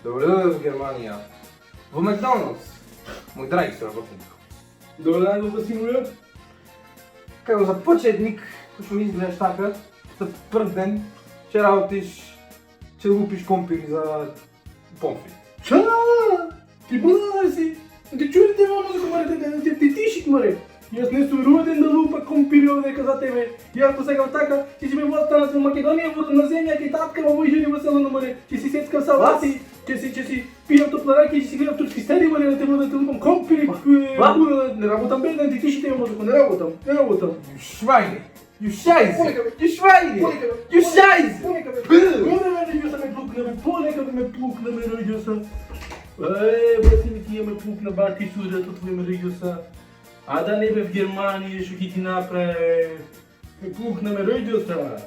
Добре дойде в Германия. В Макдоналдс. Мой драги съработник. Добре дойде в Василия. Като за почетник, ще ми изгледаш така, за първ ден, ще работиш, ще лупиш компири за помфрит. Ча! Ти бъда си! Ти чуете ма музика, маре, ти тишик, маре! И аз не съм роден да лупа компири овдека за тебе. И аз посегам така, че си ме възстанат в Македония, на земя, ке татка ма жени весело, маре, че си сецкам салати, че си пиям топла раки и че си гледам турски серии, маре, да те бъда да лупам компири. Не работам бе, ти тишите ма музика, не работам. You Schweine! You Scheiße! You Schweine! You Scheiße! Понека да ме плукна, ме родиоса. Васили, ти ме плукна, бати судето, твой ме родиоса. А да не бе в Германия, ще ти направи. Ме плукна, ме родиоса.